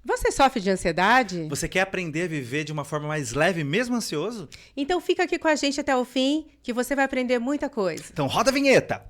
Você sofre de ansiedade? Você quer aprender a viver de uma forma mais leve, mesmo ansioso? Então fica aqui com a gente até o fim, que você vai aprender muita coisa. Então roda a vinheta!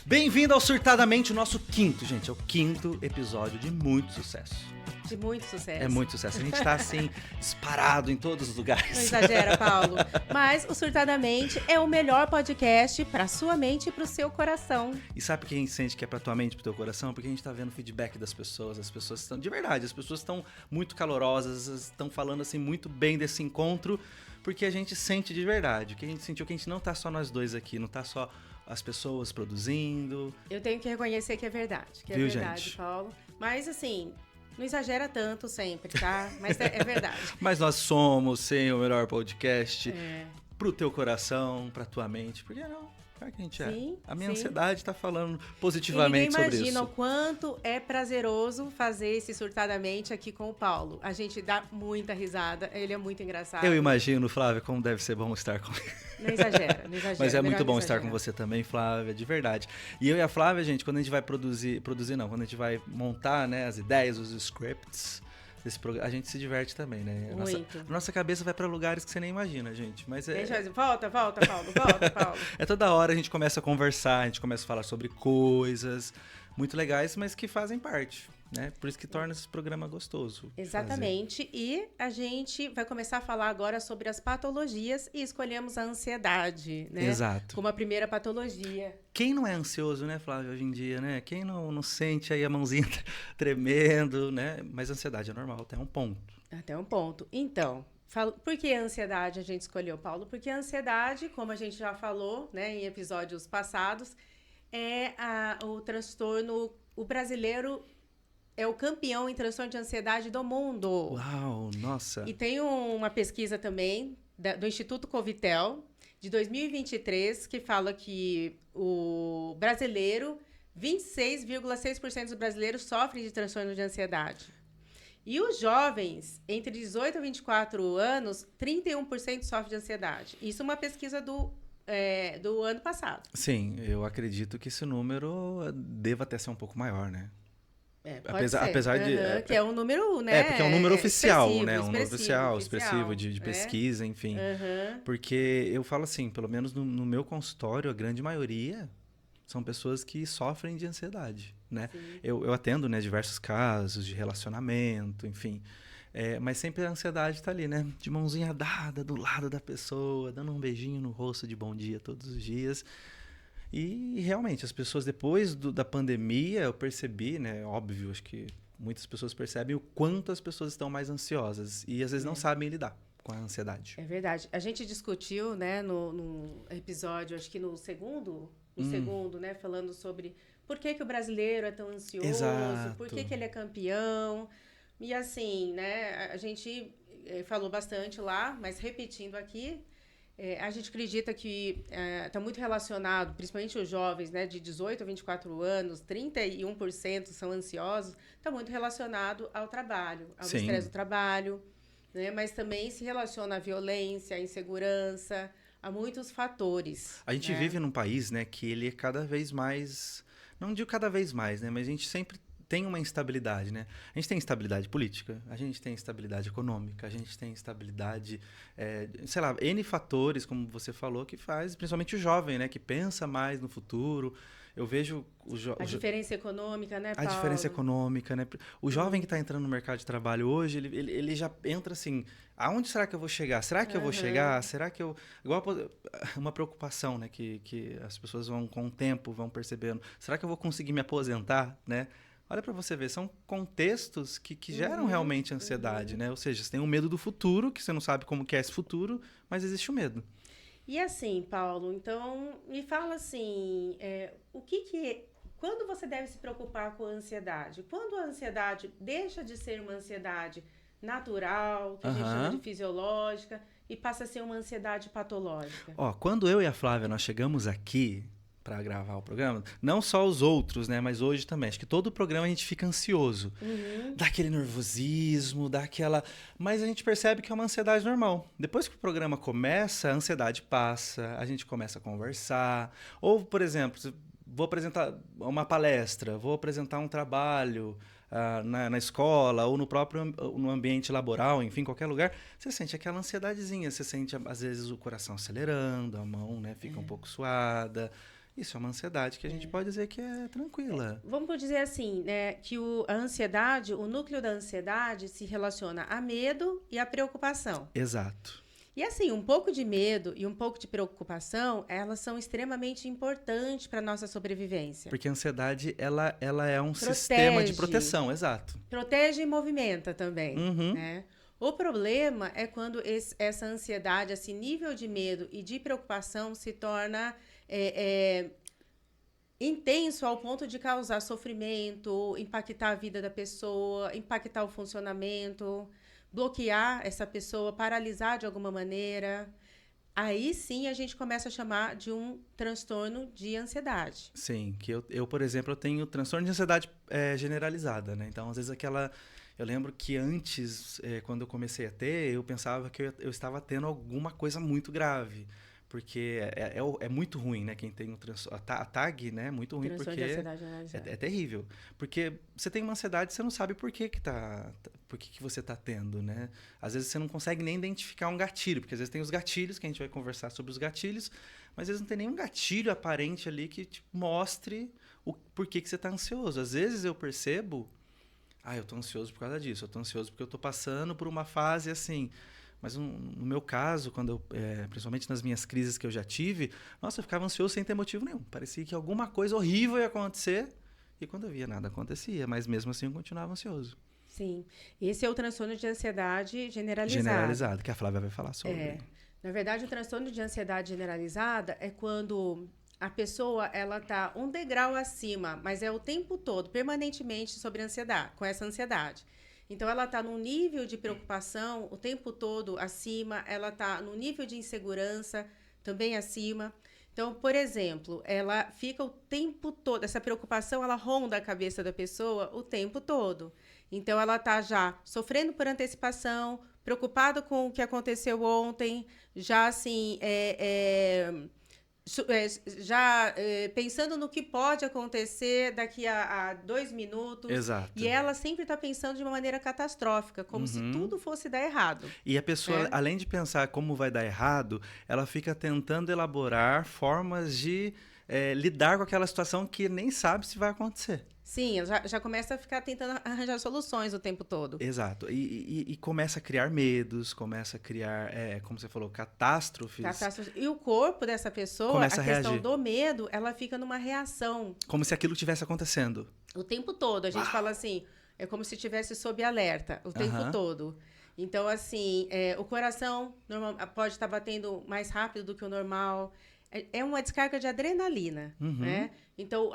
Bem-vindo ao Surtadamente, o nosso quinto, gente. É o quinto episódio de muito sucesso. De muito sucesso. É muito sucesso. A gente tá, assim, disparado em todos os lugares. Não exagera, Paulo. Mas o Surtadamente é o melhor podcast para sua mente e para o seu coração. E sabe por que a gente sente que é pra tua mente e pro teu coração? Porque a gente tá vendo o feedback das pessoas. As pessoas estão, de verdade, as pessoas estão muito calorosas, estão falando, assim, muito bem desse encontro, porque a gente sente de verdade. O que a gente sentiu que a gente não tá só nós dois aqui, não tá só as pessoas produzindo. Eu tenho que reconhecer que é verdade. Que é Viu, verdade, gente? Paulo. Mas, assim, não exagera tanto sempre, tá? Mas é verdade. Mas nós somos, sim, o melhor podcast pro teu coração, pra tua mente. Por que não? Claro que a gente Sim, A minha sim. ansiedade tá falando E positivamente ninguém sobre imagina o isso. quanto é prazeroso fazer esse Surtadamente aqui com o Paulo. A gente dá muita risada, ele é muito engraçado. Eu imagino, Flávia, como deve ser bom estar com Não exagera, não exagera. Mas é melhor muito bom não estar com exagerar. você também, Flávia, de verdade. E eu e a Flávia, gente, quando a gente vai quando a gente vai montar, né, as ideias, os scripts desse programa, a gente se diverte também, né? Muito. A nossa cabeça vai pra lugares que você nem imagina, gente. Mas Volta, Paulo, volta, Paulo. é toda hora a gente começa a conversar, a gente começa a falar sobre coisas muito legais, mas que fazem parte, né? Por isso que torna esse programa gostoso. Exatamente. E a gente vai começar a falar agora sobre as patologias e escolhemos a ansiedade, né? Exato. Como a primeira patologia. Quem não é ansioso, né, Flávio, hoje em dia, né? Quem não sente aí a mãozinha tremendo, né? Mas a ansiedade é normal, até um ponto. Até um ponto. Então, por que a ansiedade a gente escolheu, Paulo? Porque a ansiedade, como a gente já falou, né, em episódios passados, é o transtorno. O brasileiro é o campeão em transtorno de ansiedade do mundo. Uau, nossa. E tem uma pesquisa também do Instituto Covitel, de 2023, que fala que o brasileiro, 26,6% dos brasileiros sofrem de transtorno de ansiedade. E os jovens, entre 18 e 24 anos, 31% sofrem de ansiedade. Isso é uma pesquisa do ano passado. Sim, eu acredito que esse número deva até ser um pouco maior, né? Pode ser. Apesar de... Que é um número, né? porque é um número oficial, né? Um número expressivo, expressivo de pesquisa, enfim. Uhum. Porque eu falo assim, pelo menos no meu consultório, a grande maioria são pessoas que sofrem de ansiedade, né? Eu atendo, né, diversos casos de relacionamento, enfim. Mas sempre a ansiedade tá ali, né? De mãozinha dada do lado da pessoa, dando um beijinho no rosto de bom dia todos os dias. E realmente, as pessoas, depois da pandemia, eu percebi, né? Óbvio, acho que muitas pessoas percebem o quanto as pessoas estão mais ansiosas. E às vezes não sabem lidar com a ansiedade. É verdade. A gente discutiu, né, no episódio, acho que no segundo, né, falando sobre por que o brasileiro é tão ansioso, Exato. por que ele é campeão. E assim, né, a gente falou bastante lá, mas repetindo aqui, a gente acredita que está muito relacionado, principalmente os jovens, né, de 18 a 24 anos, 31% são ansiosos, está muito relacionado ao trabalho, ao Sim. estresse do trabalho, né, mas também se relaciona à violência, à insegurança, a muitos fatores. A gente vive num país, né, que ele é cada vez mais... Não digo cada vez mais, né, mas a gente sempre tem uma instabilidade, né? A gente tem instabilidade política, a gente tem instabilidade econômica, a gente tem instabilidade, sei lá, N fatores, como você falou, que faz, principalmente o jovem, né? Que pensa mais no futuro. Eu vejo a diferença econômica, né, a Paulo? diferença econômica, né? O jovem que está entrando no mercado de trabalho hoje, ele já entra assim, aonde será que eu vou chegar? Será que eu vou chegar? Será que eu... Igual uma preocupação, né? Que as pessoas vão, com o tempo, vão percebendo. Será que eu vou conseguir me aposentar, né? Olha para você ver, são contextos que geram realmente ansiedade, né? Ou seja, você tem um medo do futuro, que você não sabe como que é esse futuro, mas existe o medo. E assim, Paulo, então, me fala assim, quando você deve se preocupar com a ansiedade? Quando a ansiedade deixa de ser uma ansiedade natural, que a gente chama de fisiológica, e passa a ser uma ansiedade patológica? Quando eu e a Flávia, nós chegamos aqui para gravar o programa, não só os outros, né, mas hoje também. Acho que todo o programa a gente fica ansioso. Dá aquele nervosismo, dá aquela... Mas a gente percebe que é uma ansiedade normal. Depois que o programa começa, a ansiedade passa, a gente começa a conversar. Ou, por exemplo, vou apresentar uma palestra, vou apresentar um trabalho na escola ou no ambiente laboral, enfim, qualquer lugar, você sente aquela ansiedadezinha, você sente, às vezes, o coração acelerando, a mão, né, fica um pouco suada. Isso é uma ansiedade que a gente pode dizer que é tranquila. Vamos dizer assim, né, que a ansiedade, o núcleo da ansiedade se relaciona a medo e a preocupação. Exato. E assim, um pouco de medo e um pouco de preocupação, elas são extremamente importantes para a nossa sobrevivência. Porque a ansiedade, ela é um sistema de proteção, exato. Protege e movimenta também, Uhum. né? O problema é quando essa ansiedade, esse nível de medo e de preocupação se torna intenso ao ponto de causar sofrimento, impactar a vida da pessoa, impactar o funcionamento, bloquear essa pessoa, paralisar de alguma maneira. Aí sim a gente começa a chamar de um transtorno de ansiedade. Sim, que eu por exemplo, eu tenho transtorno de ansiedade generalizada, né? Então, às vezes eu lembro que antes, quando eu comecei a ter, eu pensava que eu estava tendo alguma coisa muito grave. Porque é muito ruim, né? Quem tem a TAG, né? Muito ruim, transtorno porque de ansiedade generalizada. é terrível. Porque você tem uma ansiedade, você não sabe por que você tá tendo, né? Às vezes você não consegue nem identificar um gatilho, porque às vezes tem os gatilhos, que a gente vai conversar sobre os gatilhos, mas às vezes não tem nenhum gatilho aparente ali que te mostre o porquê que você tá ansioso. Às vezes eu percebo, eu tô ansioso por causa disso, eu tô ansioso porque eu tô passando por uma fase assim... Mas no meu caso, principalmente nas minhas crises que eu já tive, nossa, eu ficava ansioso sem ter motivo nenhum. Parecia que alguma coisa horrível ia acontecer e quando eu via nada acontecia, mas mesmo assim eu continuava ansioso. Sim, esse é o transtorno de ansiedade generalizada. Generalizado, que a Flávia vai falar sobre. Na verdade, o transtorno de ansiedade generalizada é quando a pessoa ela tá um degrau acima, mas é o tempo todo, permanentemente sobre ansiedade, com essa ansiedade. Então, ela está num nível de preocupação o tempo todo acima, ela está num nível de insegurança também acima. Então, por exemplo, ela fica o tempo todo, essa preocupação, ela ronda a cabeça da pessoa o tempo todo. Então, ela está já sofrendo por antecipação, preocupada com o que aconteceu ontem, já assim, pensando no que pode acontecer daqui a 2 minutos. Exato. E ela sempre está pensando de uma maneira catastrófica, como se tudo fosse dar errado. E a pessoa, além de pensar como vai dar errado, ela fica tentando elaborar formas de lidar com aquela situação que nem sabe se vai acontecer. Sim, já começa a ficar tentando arranjar soluções o tempo todo. Exato. E começa a criar medos, começa a criar, como você falou, catástrofes. E o corpo dessa pessoa, começa a questão reagir. do medo, ela fica numa reação. Como se aquilo estivesse acontecendo. O tempo todo. A gente fala assim, é como se estivesse sob alerta o tempo todo. Então, assim, o coração pode estar batendo mais rápido do que o normal. É uma descarga de adrenalina, né? Então,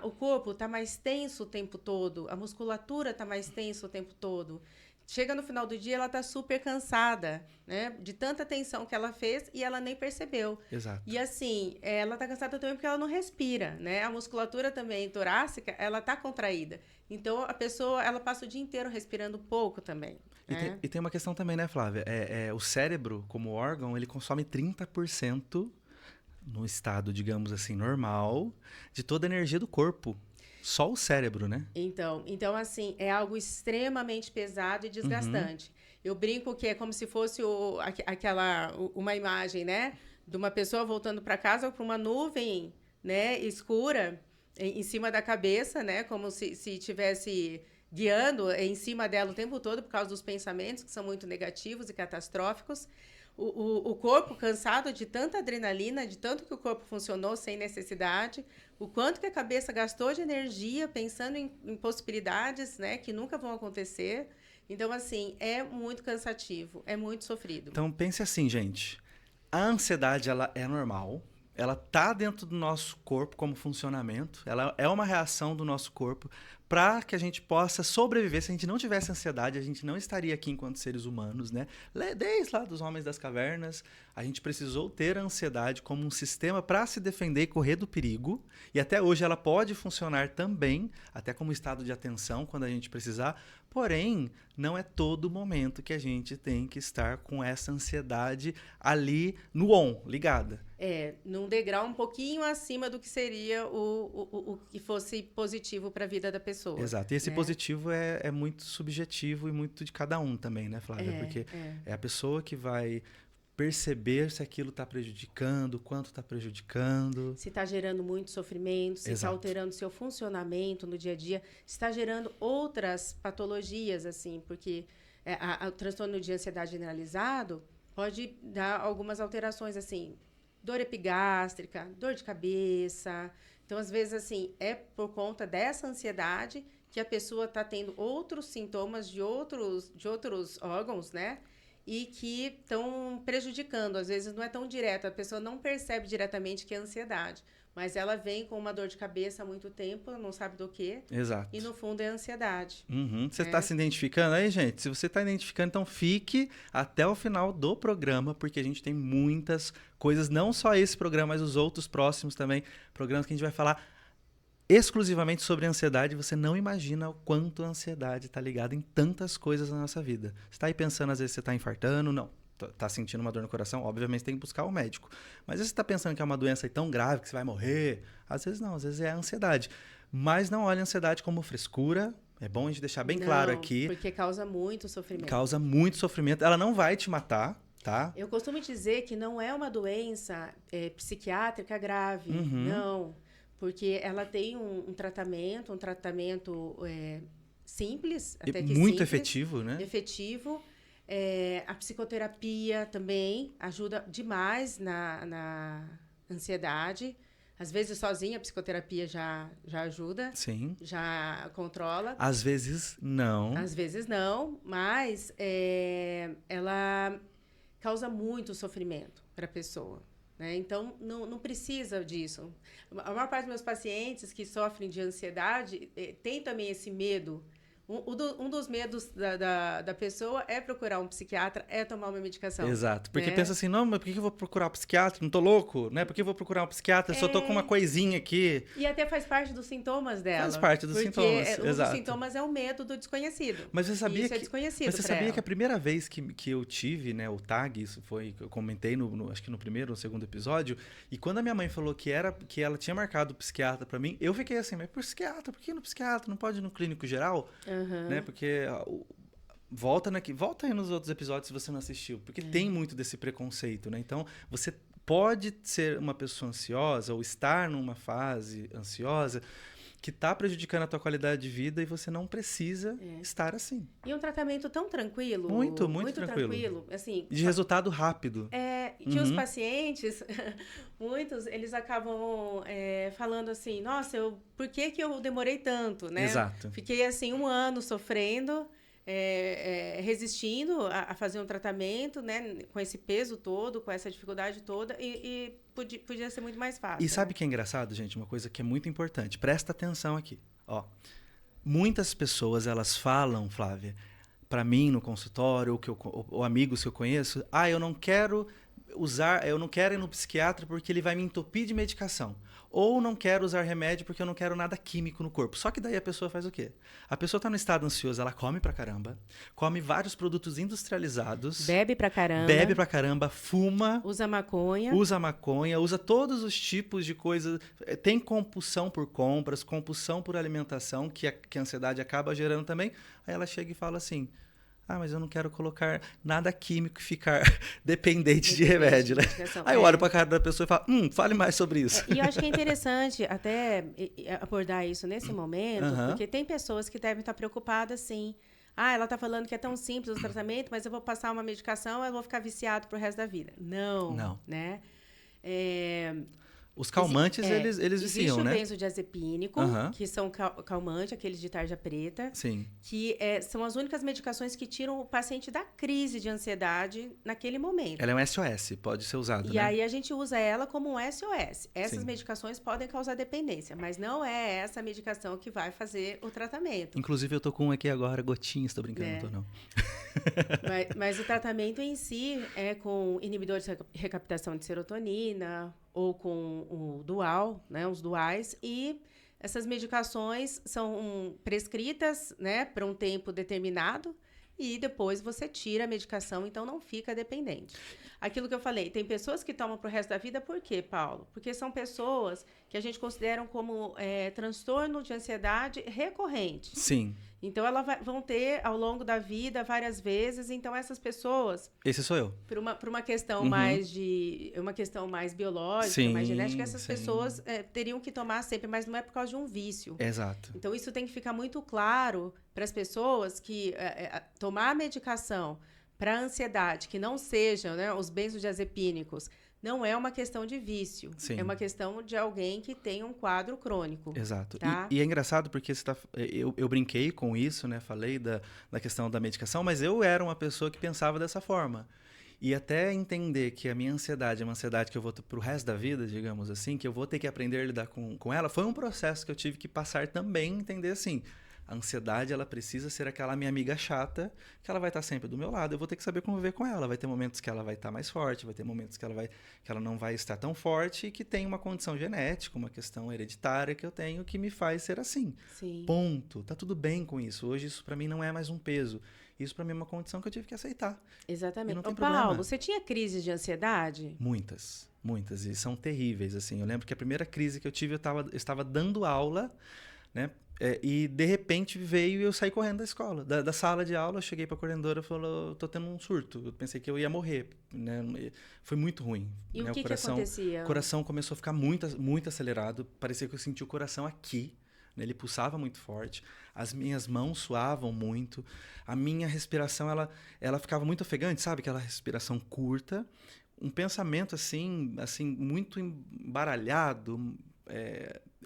o corpo está mais tenso o tempo todo, a musculatura está mais tensa o tempo todo. Chega no final do dia, ela está super cansada, né? De tanta tensão que ela fez e ela nem percebeu. Exato. E assim, ela está cansada também porque ela não respira, né? A musculatura também torácica, ela está contraída. Então, a pessoa, ela passa o dia inteiro respirando pouco também. E tem uma questão também, né, Flávia? O cérebro, como órgão, ele consome 30%, no estado, digamos assim, normal, de toda a energia do corpo. Só o cérebro, né? Então assim, é algo extremamente pesado e desgastante. Eu brinco que é como se fosse uma imagem, né? De uma pessoa voltando para casa com uma nuvem, né, escura em cima da cabeça, né? Como se estivesse guiando em cima dela o tempo todo por causa dos pensamentos que são muito negativos e catastróficos. O corpo cansado de tanta adrenalina, de tanto que o corpo funcionou sem necessidade, o quanto que a cabeça gastou de energia pensando em possibilidades, né, que nunca vão acontecer. Então, assim, é muito cansativo, é muito sofrido. Então, pense assim, gente. A ansiedade, ela é normal. Ela tá dentro do nosso corpo como funcionamento. Ela é uma reação do nosso corpo para que a gente possa sobreviver. Se a gente não tivesse ansiedade, a gente não estaria aqui enquanto seres humanos, né? Desde lá dos homens das cavernas, a gente precisou ter a ansiedade como um sistema para se defender e correr do perigo. E até hoje ela pode funcionar também, até como estado de atenção, quando a gente precisar. Porém, não é todo momento que a gente tem que estar com essa ansiedade ali no on, ligada. Num degrau um pouquinho acima do que seria o que fosse positivo para a vida da pessoa. Exato. E esse né? positivo é muito subjetivo e muito de cada um também, né, Flávia? Porque é a pessoa que vai perceber se aquilo está prejudicando, quanto está prejudicando. Se está gerando muito sofrimento, se está alterando seu funcionamento no dia a dia, se está gerando outras patologias, assim, porque o transtorno de ansiedade generalizado pode dar algumas alterações, assim, dor epigástrica, dor de cabeça. Então, às vezes, assim, é por conta dessa ansiedade que a pessoa está tendo outros sintomas de outros órgãos, né? E que estão prejudicando. Às vezes não é tão direto, a pessoa não percebe diretamente que é ansiedade, mas ela vem com uma dor de cabeça há muito tempo, não sabe do que. Exato. E no fundo é ansiedade. Você está se identificando aí, gente? Se você está identificando, então fique até o final do programa, porque a gente tem muitas coisas, não só esse programa, mas os outros próximos também, programas que a gente vai falar exclusivamente sobre ansiedade. Você não imagina o quanto a ansiedade está ligada em tantas coisas na nossa vida. Você está aí pensando, às vezes você está infartando, não. Está sentindo uma dor no coração, obviamente tem que buscar o médico. Mas se você está pensando que é uma doença tão grave que você vai morrer, às vezes não, às vezes é a ansiedade. Mas não olhe a ansiedade como frescura. É bom a gente deixar bem claro aqui. Porque causa muito sofrimento. Causa muito sofrimento. Ela não vai te matar, tá? Eu costumo dizer que não é uma doença psiquiátrica grave, não. Porque ela tem um tratamento simples, até que muito simples, efetivo, né? Efetivo. A psicoterapia também ajuda demais na ansiedade. Às vezes, sozinha, a psicoterapia já ajuda. Sim. Já controla. Às vezes, não. Às vezes, não. Mas ela causa muito sofrimento para a pessoa. Né? Então, não precisa disso. A maior parte dos meus pacientes que sofrem de ansiedade tem também esse medo. Um dos medos da pessoa é procurar um psiquiatra, é tomar uma medicação. Exato. Porque pensa assim, não, mas por que eu vou procurar um psiquiatra? Não tô louco, né? Por que eu vou procurar um psiquiatra? Só tô com uma coisinha aqui. E até faz parte dos sintomas dela. Faz parte dos sintomas, um dos sintomas é o medo do desconhecido. Mas você sabia isso é desconhecido. Mas você sabia que a primeira vez que eu tive, né, o TAG, isso foi, eu comentei acho que no primeiro ou segundo episódio, e quando a minha mãe falou que ela tinha marcado o psiquiatra pra mim, eu fiquei assim, mas psiquiatra, por que no psiquiatra? Não pode ir no clínico geral? Né? Porque volta aí nos outros episódios se você não assistiu, porque tem muito desse preconceito, né? Então, você pode ser uma pessoa ansiosa ou estar numa fase ansiosa que está prejudicando a tua qualidade de vida e você não precisa estar assim. E um tratamento tão tranquilo. Muito tranquilo. Assim, de resultado rápido. Que os pacientes, muitos, eles acabam falando assim, nossa, por que eu demorei tanto, né? Exato. Fiquei assim 1 ano sofrendo, resistindo a fazer um tratamento, né? Com esse peso todo, com essa dificuldade toda e podia ser muito mais fácil. E sabe o que é engraçado, gente? Uma coisa que é muito importante. Presta atenção aqui. Ó, muitas pessoas, elas falam, Flávia, para mim no consultório, ou amigos que eu conheço, eu não quero ir no psiquiatra porque ele vai me entupir de medicação. Ou não quero usar remédio porque eu não quero nada químico no corpo. Só que daí a pessoa faz o quê? A pessoa tá no estado ansioso, ela come pra caramba, come vários produtos industrializados. Bebe pra caramba. Fuma. Usa maconha, usa todos os tipos de coisas. Tem compulsão por compras, compulsão por alimentação, que a ansiedade acaba gerando também. Aí ela chega e fala assim, mas eu não quero colocar nada químico e ficar dependente de remédio, né? Aí eu olho pra cara da pessoa e falo, fale mais sobre isso. E eu acho que é interessante até abordar isso nesse momento, porque tem pessoas que devem estar preocupadas, sim. Ela está falando que é tão simples o tratamento, mas eu vou passar uma medicação, eu vou ficar viciado pro resto da vida. Não. Né? Os calmantes, eles viciam, né? Existe o benzodiazepínico, que são calmante, aqueles de tarja preta. Sim. Que são as únicas medicações que tiram o paciente da crise de ansiedade naquele momento. Ela é um SOS, pode ser usado, E aí a gente usa ela como um SOS. Essas Sim. medicações podem causar dependência, mas não é essa medicação que vai fazer o tratamento. Inclusive, eu tô com um aqui agora, gotinhas, tô brincando, não tô não. Mas o tratamento em si é com inibidores de recaptação de serotonina ou com o dual, né, os duais, e essas medicações são prescritas, né, para um tempo determinado e depois você tira a medicação, então não fica dependente. Aquilo que eu falei, tem pessoas que tomam para o resto da vida, por quê, Paulo? Porque são pessoas que a gente considera como transtorno de ansiedade recorrente. Sim. Então, elas vão ter, ao longo da vida, várias vezes. Então, essas pessoas... Esse sou eu. Por uma questão uma questão mais biológica, sim, mais genética, essas pessoas teriam que tomar sempre, mas não é por causa de um vício. Exato. Então, isso tem que ficar muito claro para as pessoas que tomar a medicação para ansiedade, que não sejam, né, os benzodiazepínicos, não é uma questão de vício. Sim. É uma questão de alguém que tem um quadro crônico. Exato. Tá? E é engraçado porque eu brinquei com isso, né? Falei da questão da medicação, mas eu era uma pessoa que pensava dessa forma. E até entender que a minha ansiedade é uma ansiedade que eu vou ter pro resto da vida, digamos assim, que eu vou ter que aprender a lidar com ela, foi um processo que eu tive que passar também, entender assim... A ansiedade, ela precisa ser aquela minha amiga chata, que ela vai estar sempre do meu lado. Eu vou ter que saber conviver com ela. Vai ter momentos que ela vai estar mais forte, vai ter momentos que ela não vai estar tão forte e que tem uma condição genética, uma questão hereditária que eu tenho que me faz ser assim. Sim. Ponto. Tá tudo bem com isso. Hoje isso para mim não é mais um peso. Isso para mim é uma condição que eu tive que aceitar. Exatamente. Não tem Paulo, você tinha crises de ansiedade? Muitas. E são terríveis, assim. Eu lembro que a primeira crise que eu tive, eu estava dando aula, né? E de repente veio e eu saí correndo da escola, da sala de aula. Eu cheguei para a coordenadora e falou: tô tendo um surto. Eu pensei que eu ia morrer, né? Foi muito ruim. E né? o que acontecia? O coração começou a ficar muito acelerado. Parecia que eu sentia o coração aqui, né? Ele pulsava muito forte. As minhas mãos suavam muito. A minha respiração ela ficava muito ofegante, sabe? Aquela respiração curta. Um pensamento assim muito embaralhado.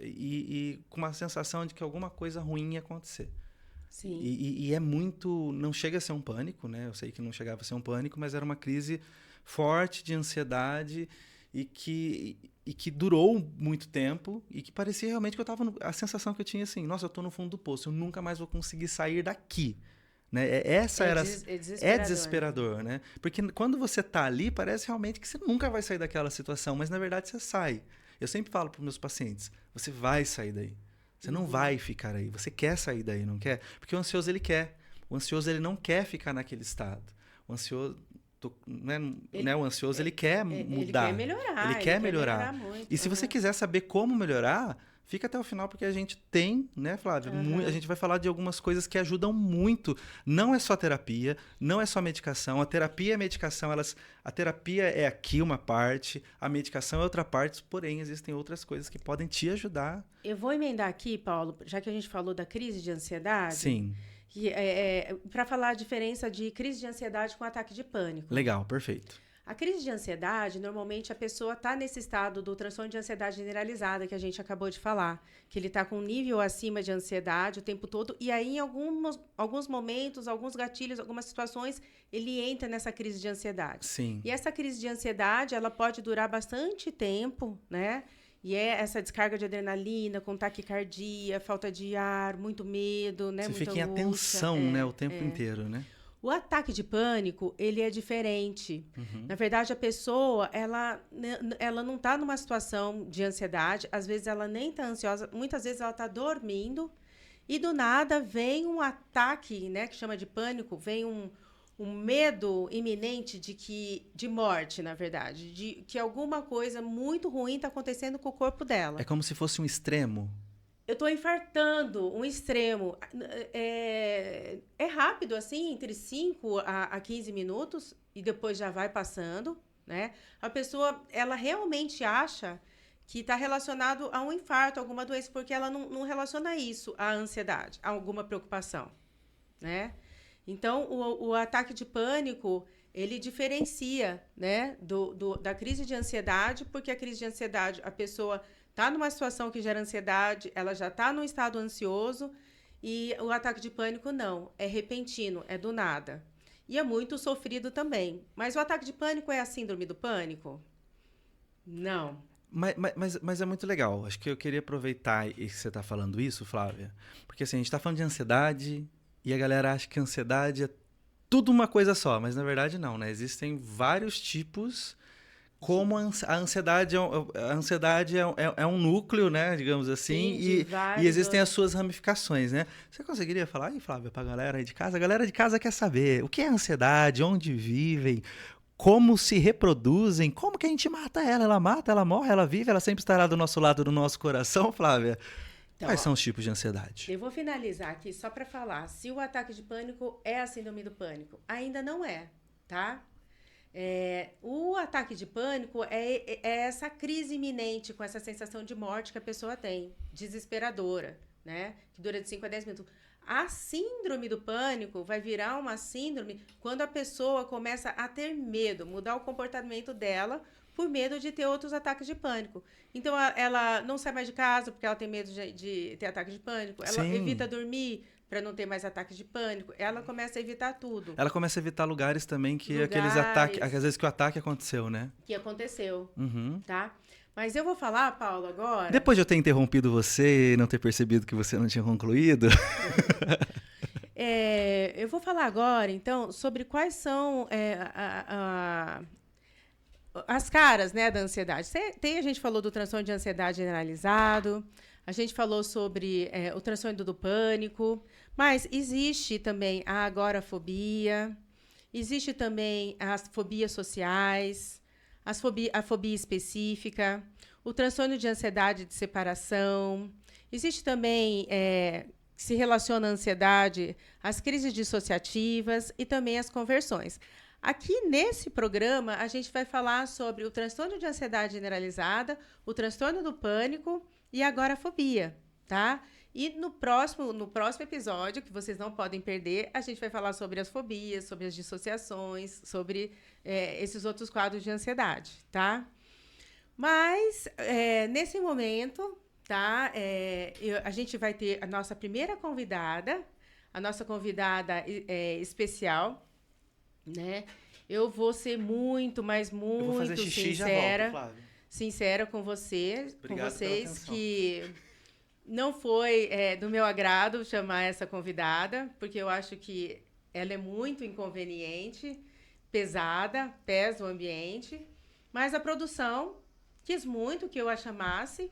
E com uma sensação de que alguma coisa ruim ia acontecer. Sim. E é muito... Não chega a ser um pânico, né? Eu sei que não chegava a ser um pânico, mas era uma crise forte de ansiedade e que durou muito tempo e que parecia realmente que eu estava... A sensação que eu tinha assim, nossa, eu estou no fundo do poço, eu nunca mais vou conseguir sair daqui. Né? É desesperador, né? Porque quando você está ali, parece realmente que você nunca vai sair daquela situação, mas na verdade você sai. Eu sempre falo para os meus pacientes, você vai sair daí. Você não vai ficar aí. Você quer sair daí, não quer? Porque o ansioso, ele quer. O ansioso, ele não quer ficar naquele estado. O ansioso... o ansioso, ele quer mudar. Ele quer melhorar. Ele quer melhorar muito. E se você quiser saber como melhorar, fica até o final, porque a gente tem, né, Flávia? A gente vai falar de algumas coisas que ajudam muito. Não é só terapia, não é só medicação. A terapia e a medicação, a terapia é aqui uma parte, a medicação é outra parte, porém, existem outras coisas que podem te ajudar. Eu vou emendar aqui, Paulo, já que a gente falou da crise de ansiedade. Sim. Para falar a diferença de crise de ansiedade com ataque de pânico. Legal, perfeito. A crise de ansiedade, normalmente a pessoa está nesse estado do transtorno de ansiedade generalizada que a gente acabou de falar, que ele está com um nível acima de ansiedade o tempo todo, e aí em alguns momentos, alguns gatilhos, algumas situações, ele entra nessa crise de ansiedade. Sim. E essa crise de ansiedade, ela pode durar bastante tempo, né? E é essa descarga de adrenalina, com taquicardia, falta de ar, muito medo, né? Você muita fica em angústia. atenção, né, o tempo inteiro, né? O ataque de pânico, ele é diferente. Na verdade, a pessoa, ela não está numa situação de ansiedade. Às vezes, ela nem está ansiosa. Muitas vezes, ela está dormindo. E, do nada, vem um ataque, né, que chama de pânico. Vem um medo iminente de morte, na verdade. De que alguma coisa muito ruim está acontecendo com o corpo dela. É como se fosse um extremo. Eu estou infartando, um extremo. É rápido, assim, entre 5 a 15 minutos, e depois já vai passando, né? A pessoa, ela realmente acha que está relacionado a um infarto, alguma doença, porque ela não relaciona isso à ansiedade, a alguma preocupação, né? Então, o ataque de pânico, ele diferencia, né, da crise de ansiedade, porque a crise de ansiedade, a pessoa está numa situação que gera ansiedade, ela já está num estado ansioso, e o ataque de pânico não, é repentino, é do nada. E é muito sofrido também. Mas o ataque de pânico é a síndrome do pânico? Não. Mas é muito legal. Acho que eu queria aproveitar que você está falando isso, Flávia. Porque assim, a gente está falando de ansiedade e a galera acha que a ansiedade é tudo uma coisa só. Mas na verdade não, né? Existem vários tipos. Como a ansiedade, é um núcleo, né? Digamos assim. Sim, e existem as suas ramificações, né? Você conseguiria falar aí, Flávia, para a galera aí de casa? A galera de casa quer saber o que é ansiedade, onde vivem, como se reproduzem, como que a gente mata ela? Ela mata, ela morre, ela vive, ela sempre estará do nosso lado, do nosso coração, Flávia? Então, quais são os tipos de ansiedade? Eu vou finalizar aqui só para falar. Se o ataque de pânico é a síndrome do pânico, ainda não é, tá? O ataque de pânico é essa crise iminente com essa sensação de morte que a pessoa tem, desesperadora, né? Que dura de 5 a 10 minutos. A síndrome do pânico vai virar uma síndrome quando a pessoa começa a ter medo, mudar o comportamento dela por medo de ter outros ataques de pânico. Então, ela não sai mais de casa porque ela tem medo de ter ataque de pânico. Ela evita dormir para não ter mais ataques de pânico. Ela começa a evitar tudo. Ela começa a evitar lugares também que aqueles ataques, às vezes que o ataque aconteceu, né? Que aconteceu, tá? Mas eu vou falar, Paulo, agora... Depois de eu ter interrompido você e não ter percebido que você não tinha concluído... eu vou falar agora, então, sobre quais são as caras, né, da ansiedade. A gente falou do transtorno de ansiedade generalizado, a gente falou sobre o transtorno do pânico, mas existe também a agorafobia, existe também as fobias sociais, a fobia específica, o transtorno de ansiedade de separação. Existe também, que se relaciona à ansiedade, as crises dissociativas e também as conversões. Aqui, nesse programa, a gente vai falar sobre o transtorno de ansiedade generalizada, o transtorno do pânico e a agorafobia, tá? E no próximo episódio, que vocês não podem perder, a gente vai falar sobre as fobias, sobre as dissociações, sobre esses outros quadros de ansiedade, tá? Mas, nesse momento, tá? A gente vai ter a nossa primeira convidada, a nossa convidada especial, né? Eu vou ser muito, mas muito eu vou fazer xixi sincera. Já volto, Flávia. Sincera com vocês, Obrigado que não foi do meu agrado chamar essa convidada, porque eu acho que ela é muito inconveniente, pesada, pesa o ambiente, mas a produção quis muito que eu a chamasse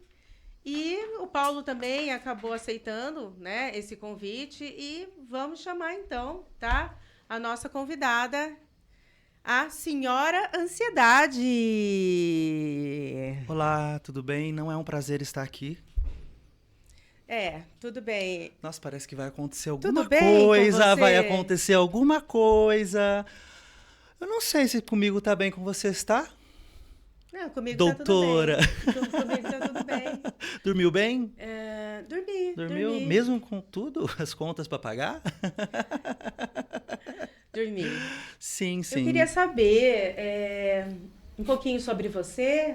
e o Paulo também acabou aceitando, né, esse convite e vamos chamar então, tá? A nossa convidada, a Senhora Ansiedade. Olá, tudo bem? Não é um prazer estar aqui. Tudo bem. Nossa, parece que vai acontecer alguma coisa. Vai acontecer alguma coisa. Eu não sei se comigo tá bem, com você está? Não, comigo doutora. Tá tudo bem. Comigo tá tudo bem. Dormiu bem? Dormi. Mesmo com tudo? As contas para pagar? Dormi. Sim. Eu queria saber um pouquinho sobre você.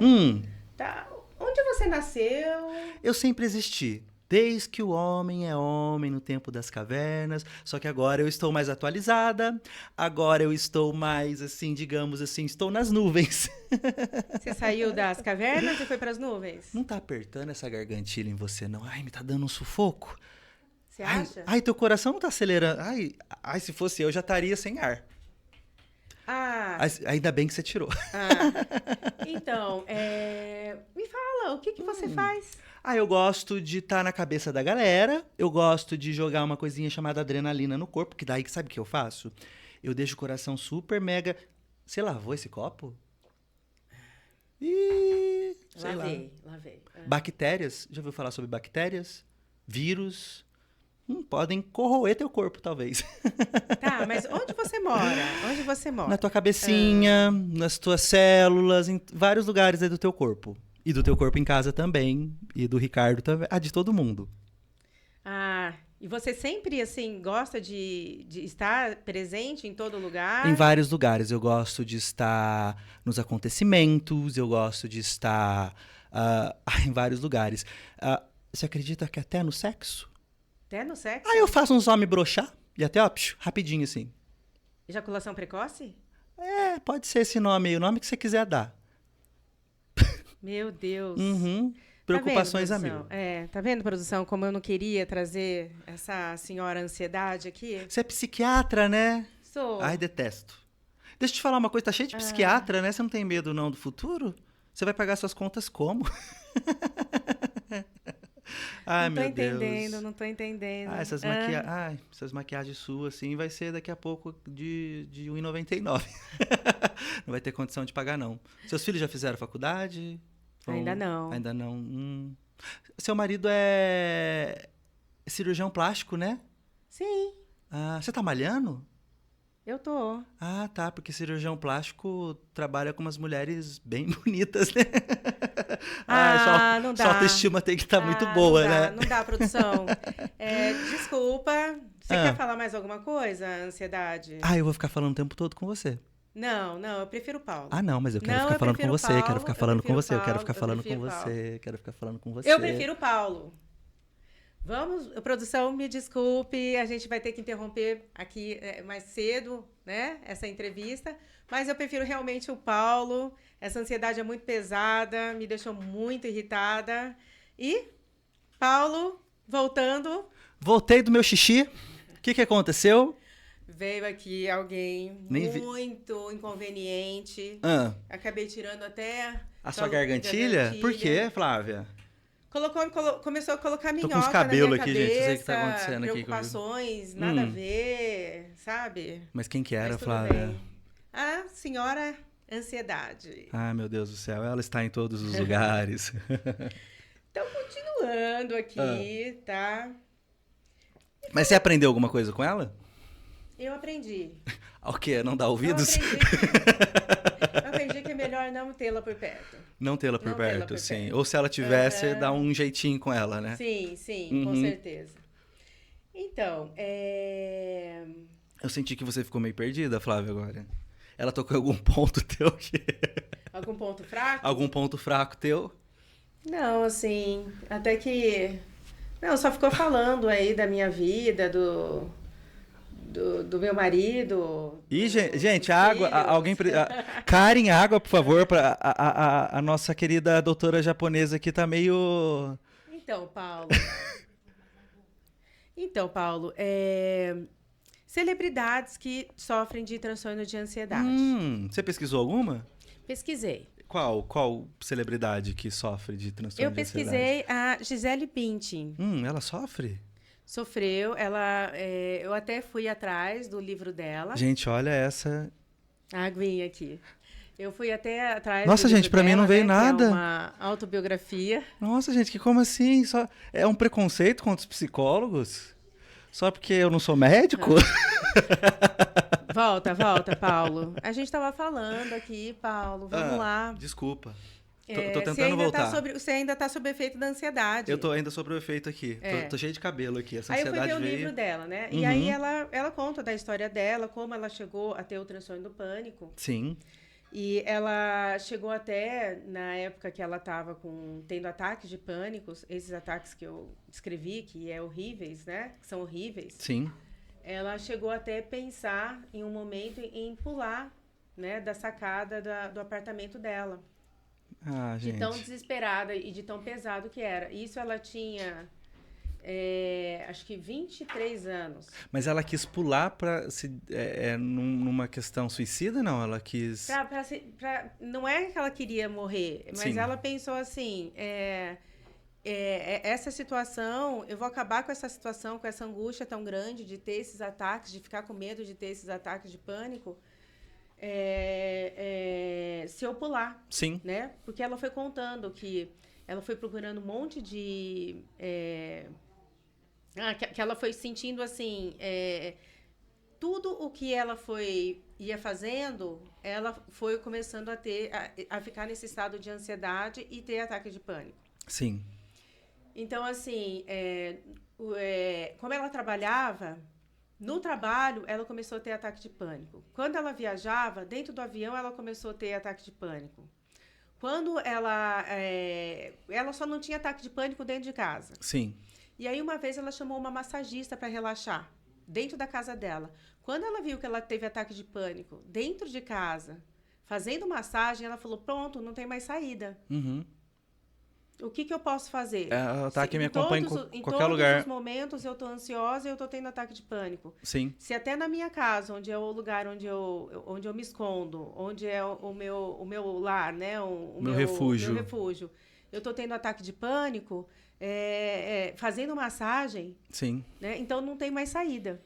Tá? Onde você nasceu? Eu sempre existi. Desde que o homem é homem no tempo das cavernas, só que agora eu estou mais atualizada, agora eu estou mais, assim, digamos assim, estou nas nuvens. Você saiu das cavernas e foi para as nuvens? Não tá apertando essa gargantilha em você, não? Ai, me tá dando um sufoco. Você acha? Ai, teu coração não tá acelerando. Ai, se fosse eu, já estaria sem ar. Ainda bem que você tirou. Então, me fala, o que você faz? Eu gosto de estar na cabeça da galera, eu gosto de jogar uma coisinha chamada adrenalina no corpo, que daí, sabe o que eu faço? Eu deixo o coração super mega... Você lavou esse copo? Lavei. Bactérias, já ouviu falar sobre bactérias? Vírus... podem corroer teu corpo, talvez. Tá, mas onde você mora? Na tua cabecinha, nas tuas células, em vários lugares aí do teu corpo. E do teu corpo em casa também, e do Ricardo também. De todo mundo. E você sempre, assim, gosta de estar presente em todo lugar? Em vários lugares. Eu gosto de estar nos acontecimentos, eu gosto de estar em vários lugares. Você acredita que até no sexo? Até no sexo? Eu faço uns homens broxar e até, ó, rapidinho assim. Ejaculação precoce? Pode ser esse nome aí, o nome que você quiser dar. Meu Deus. Uhum. Preocupações tá a vendo, mil. tá vendo, produção, como eu não queria trazer essa senhora ansiedade aqui? Você é psiquiatra, né? Sou. Ai, detesto. Deixa eu te falar uma coisa, tá cheio de psiquiatra, né? Você não tem medo não do futuro? Você vai pagar suas contas como? Ai, meu Deus. Não tô entendendo. Essas maquiagens suas, assim, vai ser daqui a pouco de R$1,99. Não vai ter condição de pagar, não. Seus filhos já fizeram faculdade? Ainda não. Ainda não. Seu marido é cirurgião plástico, né? Sim, Você tá malhando? eu tô. Tá, porque cirurgião plástico trabalha com umas mulheres bem bonitas, né? Não dá. Sua autoestima tem que estar muito boa, né? Não dá, produção. Desculpa. Você quer falar mais alguma coisa, ansiedade? Eu vou ficar falando o tempo todo com você. Não, eu prefiro o Paulo. Não, mas eu quero ficar falando com você, quero ficar falando com você, eu quero ficar falando com você, quero ficar falando com você. Eu prefiro o Paulo. Vamos, produção, me desculpe, a gente vai ter que interromper aqui mais cedo, né, essa entrevista, mas eu prefiro realmente o Paulo. Essa ansiedade é muito pesada, me deixou muito irritada. E, Paulo, voltando... Voltei do meu xixi, o que aconteceu? Veio aqui alguém muito inconveniente. Acabei tirando até... A sua gargantilha? Por quê, Flávia? Começou a colocar minhoca com os cabelos na minha aqui, cabeça, gente. Não sei o que tá acontecendo aqui comigo. Preocupações, nada a ver, sabe? Mas quem que era, Mas tudo Flávia? bem. A senhora ansiedade. Meu Deus do céu. Ela está em todos os lugares. Então, continuando aqui, tá? Mas você aprendeu alguma coisa com ela? Eu aprendi. O quê? Não dar ouvidos? Eu aprendi que é melhor não tê-la por perto. Não tê-la por perto, sim. Ou se ela tivesse, dá um jeitinho com ela, né? Sim, com certeza. Então, Eu senti que você ficou meio perdida, Flávia, agora. Ela tocou algum ponto teu aqui? Algum ponto fraco? Algum ponto fraco teu? Não, assim, até que... Não, só ficou falando aí da minha vida, do meu marido. E, gente, água, alguém... Karen, água, por favor, para a nossa querida doutora japonesa aqui tá meio... Então, Paulo, celebridades que sofrem de transtorno de ansiedade. Você pesquisou alguma? Pesquisei. Qual celebridade que sofre de transtorno de ansiedade? Eu pesquisei a Gisele Bündchen. Ela sofre? Sofreu. Eu até fui atrás do livro dela. Gente, olha essa... A aguinha aqui. Eu fui até atrás Nossa, do livro gente, pra dela, mim não veio né, nada. Que é uma autobiografia. Nossa, gente, que como assim? É um preconceito contra os psicólogos? Só porque eu não sou médico? Volta, Paulo. A gente estava falando aqui, Paulo. Vamos lá. Desculpa. Tô tentando voltar. Você ainda tá sob efeito da ansiedade. Eu tô ainda sob o efeito aqui. Tô cheio de cabelo aqui. Essa ansiedade aí eu fui ver veio... o livro dela, né? E aí ela conta da história dela, como ela chegou a ter o transtorno do pânico. Sim. E ela chegou até, na época que ela estava tendo ataques de pânico, esses ataques que eu descrevi, que horríveis, né? Que são horríveis. Sim. Ela chegou até a pensar em um momento em pular, né, da sacada do apartamento dela. Gente. De tão desesperada e de tão pesado que era. Isso ela tinha, acho que 23 anos. Mas ela quis pular numa questão suicida, não? Ela quis... Não é que ela queria morrer, mas Sim. ela pensou assim... essa situação, eu vou acabar com essa situação, com essa angústia tão grande de ter esses ataques, de ficar com medo de ter esses ataques de pânico, se eu pular. Sim. Né? Porque ela foi contando que ela foi procurando um monte de... que ela foi sentindo assim... tudo o que ela ia fazendo, ela foi começando a ficar nesse estado de ansiedade e ter ataque de pânico. Sim. Então, assim, como ela trabalhava, no trabalho, ela começou a ter ataque de pânico. Quando ela viajava, dentro do avião, ela começou a ter ataque de pânico. Quando ela só não tinha ataque de pânico dentro de casa. Sim. E aí, uma vez, ela chamou uma massagista para relaxar, dentro da casa dela. Quando ela viu que ela teve ataque de pânico dentro de casa, fazendo massagem, ela falou, pronto, não tem mais saída. Uhum. O que eu posso fazer? O ataque me acompanha em qualquer todos lugar. os momentos eu tô ansiosa e eu tô tendo ataque de pânico. Sim. Se até na minha casa, onde é o lugar onde eu me escondo, onde é o meu lar, né? O meu refúgio. meu refúgio, eu tô tendo ataque de pânico, fazendo massagem. Sim. Né? Então não tem mais saída.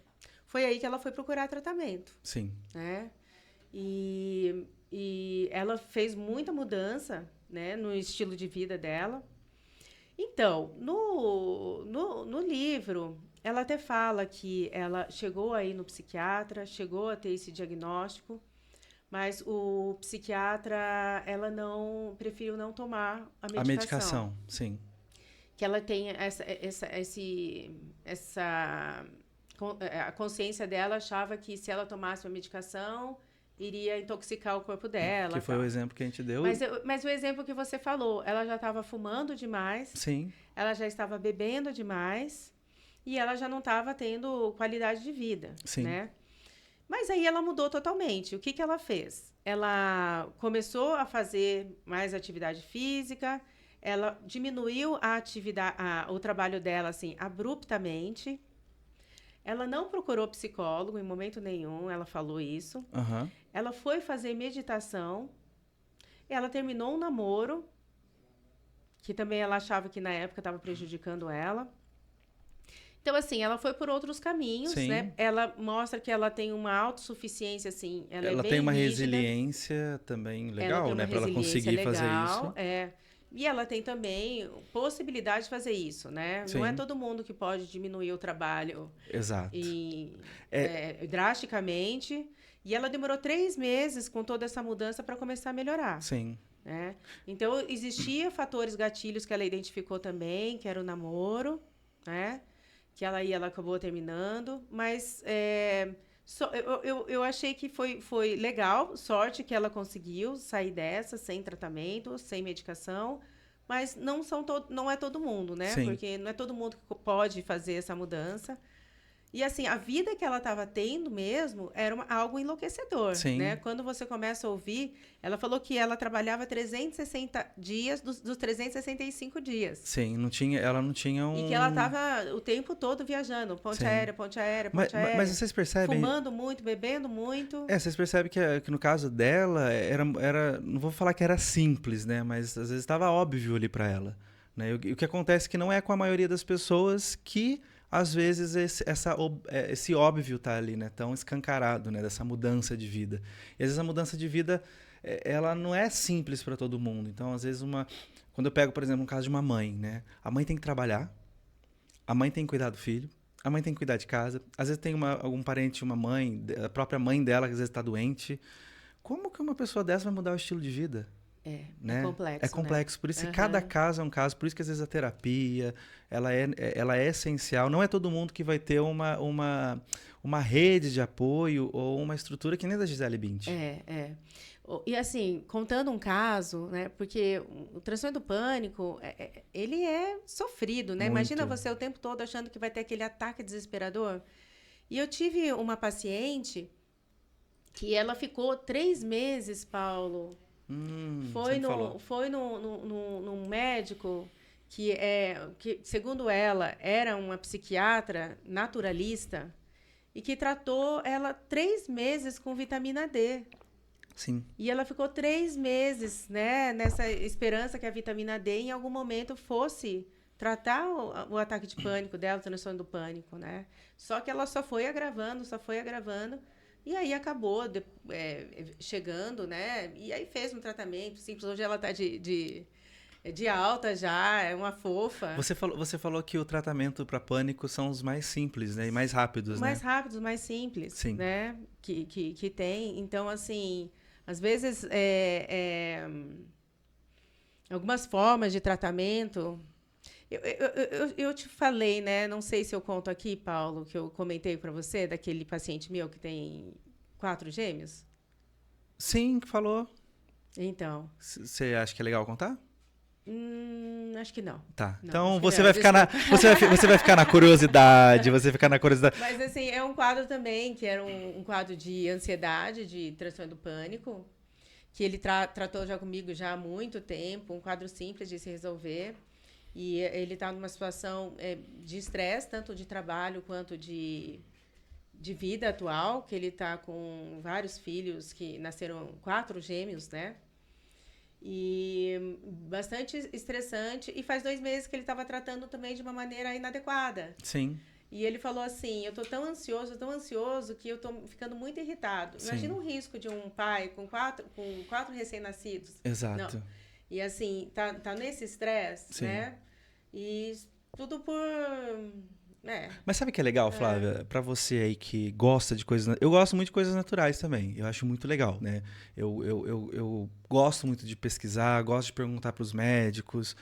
Foi aí que ela foi procurar tratamento. Sim. Né? E ela fez muita mudança, né, no estilo de vida dela. Então, no livro, ela até fala que ela chegou aí no psiquiatra, chegou a ter esse diagnóstico, mas o psiquiatra, ela preferiu não tomar a medicação. A medicação, sim. Que ela tenha a consciência dela achava que se ela tomasse uma medicação, iria intoxicar o corpo dela. Que foi o exemplo que a gente deu. Mas o exemplo que você falou, ela já estava fumando demais. Sim. Ela já estava bebendo demais. E ela já não estava tendo qualidade de vida. Sim. Né? Mas aí ela mudou totalmente. O que ela fez? Ela começou a fazer mais atividade física. Ela diminuiu o trabalho dela assim, abruptamente. Ela não procurou psicólogo em momento nenhum, ela falou isso. Uhum. Ela foi fazer meditação. Ela terminou um namoro, que também ela achava que na época estava prejudicando ela. Então, assim, ela foi por outros caminhos, Sim. Né? Ela mostra que ela tem uma autossuficiência, assim, ela é bem tem uma rígida. Resiliência também legal, né? Para ela conseguir fazer isso. E ela tem também possibilidade de fazer isso, né? Sim. Não é todo mundo que pode diminuir o trabalho. Exato. Drasticamente. E ela demorou 3 meses com toda essa mudança para começar a melhorar. Sim. Né? Então, existia fatores gatilhos que ela identificou também, que era o namoro, né? Que ela acabou terminando. Mas eu achei que foi legal, sorte que ela conseguiu sair dessa sem tratamento, sem medicação, mas não é todo mundo, né? Sim. Porque não é todo mundo que pode fazer essa mudança. E assim, a vida que ela estava tendo mesmo era algo enlouquecedor, Sim. Né? Quando você começa a ouvir, ela falou que ela trabalhava 360 dias dos 365 dias. Sim, ela não tinha um... E que ela estava o tempo todo viajando, ponte aérea. Mas vocês percebem... Fumando muito, bebendo muito. Vocês percebem que no caso dela, não vou falar que era simples, né? Mas às vezes estava óbvio ali para ela. Né? O que acontece é que não é com a maioria das pessoas que... Às vezes esse óbvio tá ali, né, tão escancarado, né, dessa mudança de vida. E às vezes a mudança de vida, ela não é simples para todo mundo. Então, às vezes quando eu pego, por exemplo, um caso de uma mãe, né, a mãe tem que trabalhar, a mãe tem que cuidar do filho, a mãe tem que cuidar de casa. Às vezes tem algum parente, uma mãe, a própria mãe dela que às vezes está doente. Como que uma pessoa dessa vai mudar o estilo de vida? É complexo. É complexo, né? Por isso que cada caso é um caso, por isso que às vezes a terapia, ela é essencial. Não é todo mundo que vai ter uma rede de apoio ou uma estrutura que nem da Gisele Bündchen. E assim, contando um caso, né? Porque o transtorno do pânico, ele é sofrido, né? Muito. Imagina você o tempo todo achando que vai ter aquele ataque desesperador. E eu tive uma paciente que ela ficou 3 meses, Paulo... Foi num médico que, segundo ela, era uma psiquiatra naturalista e que tratou ela 3 meses com vitamina D. Sim. E ela ficou 3 meses, né, nessa esperança que a vitamina D em algum momento fosse tratar o ataque de pânico dela, o transtorno do pânico, né? Só que ela só foi agravando. E aí acabou chegando, né? E aí fez um tratamento simples. Hoje ela está de alta já, é uma fofa. Você falou que o tratamento para pânico são os mais simples, né? E mais rápidos, mais rápidos, mais simples, Sim. Né? Que tem. Então, assim, às vezes, algumas formas de tratamento... Eu te falei, né? Não sei se eu conto aqui, Paulo, que eu comentei para você, daquele paciente meu que tem 4 gêmeos. Sim, que falou. Então, Você acha que é legal contar? acho que não. Tá. Não, Então acho que você não, vai ficar você vai ficar na curiosidade, você ficar na curiosidade. Mas, assim, é um quadro também, que era um quadro de ansiedade, de transtorno do pânico, que ele tratou já comigo já há muito tempo, um quadro simples de se resolver. E ele está numa situação de estresse, tanto de trabalho quanto de vida atual, que ele está com vários filhos que nasceram 4 gêmeos, né? E bastante estressante. E faz 2 meses que ele estava tratando também de uma maneira inadequada. Sim. E ele falou assim, eu tô tão ansioso, que eu tô ficando muito irritado. Sim. Imagina o risco de um pai com quatro recém-nascidos. Exato. Não. E assim, tá nesse estresse, né? E tudo por... Mas sabe o que é legal, Flávia? Pra você aí que gosta de coisas... Eu gosto muito de coisas naturais também. Eu acho muito legal, né? Eu gosto muito de pesquisar, gosto de perguntar pros médicos.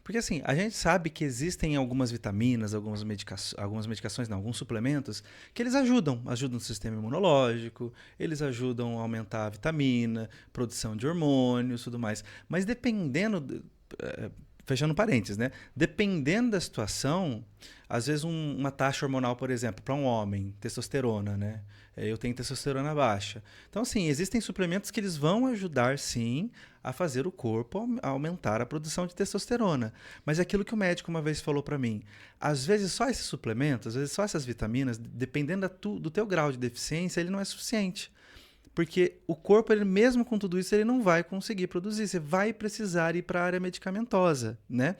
Porque assim, a gente sabe que existem algumas vitaminas, algumas medicações, não, alguns suplementos que eles ajudam no sistema imunológico, eles ajudam a aumentar a vitamina, produção de hormônios, tudo mais. Mas dependendo, fechando parênteses, né? Dependendo da situação, às vezes uma taxa hormonal, por exemplo, para um homem, testosterona, né? Eu tenho testosterona baixa. Então, assim, existem suplementos que eles vão ajudar, sim, a fazer o corpo a aumentar a produção de testosterona. Mas é aquilo que o médico uma vez falou para mim. Às vezes, só esses suplementos, às vezes só essas vitaminas, dependendo do teu grau de deficiência, ele não é suficiente. Porque o corpo, ele, mesmo com tudo isso, ele não vai conseguir produzir. Você vai precisar ir para a área medicamentosa, né?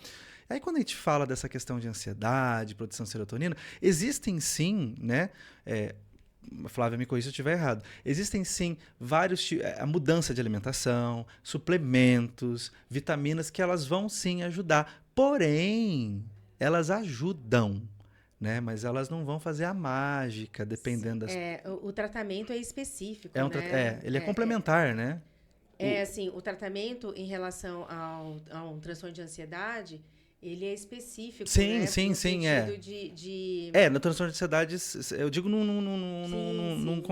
Aí, quando a gente fala dessa questão de ansiedade, produção de serotonina, existem sim, né? Flávia, me corrija se eu estiver errado. Existem sim vários tipos, a mudança de alimentação, suplementos, vitaminas que elas vão sim ajudar. Porém, elas ajudam, né? Mas elas não vão fazer a mágica, dependendo das... o tratamento é específico, né? Ele é complementar, né? Assim, o tratamento em relação ao transtorno de ansiedade... Ele é específico, sim, né? Sim, no sim, no transtorno de ansiedade, eu digo num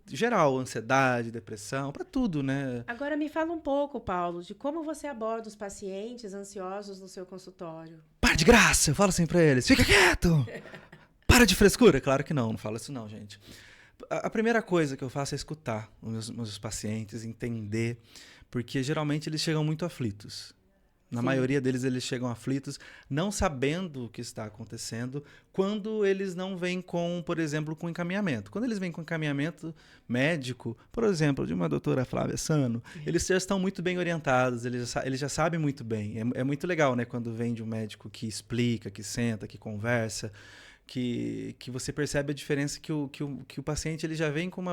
geral, ansiedade, depressão, para tudo, né? Agora me fala um pouco, Paulo, de como você aborda os pacientes ansiosos no seu consultório. Para de graça, eu falo assim para eles, fica quieto, para de frescura. Claro que não falo isso não, gente. A primeira coisa que eu faço é escutar os meus pacientes, entender, porque geralmente eles chegam muito aflitos. Na maioria deles, eles chegam aflitos, não sabendo o que está acontecendo, quando eles não vêm com, por exemplo, com encaminhamento. Quando eles vêm com encaminhamento médico, por exemplo, de uma doutora Flávia Sano, eles já estão muito bem orientados, eles já sabem muito bem. É muito legal, né, quando vem de um médico que explica, que senta, que conversa, que você percebe a diferença que o paciente ele já vem com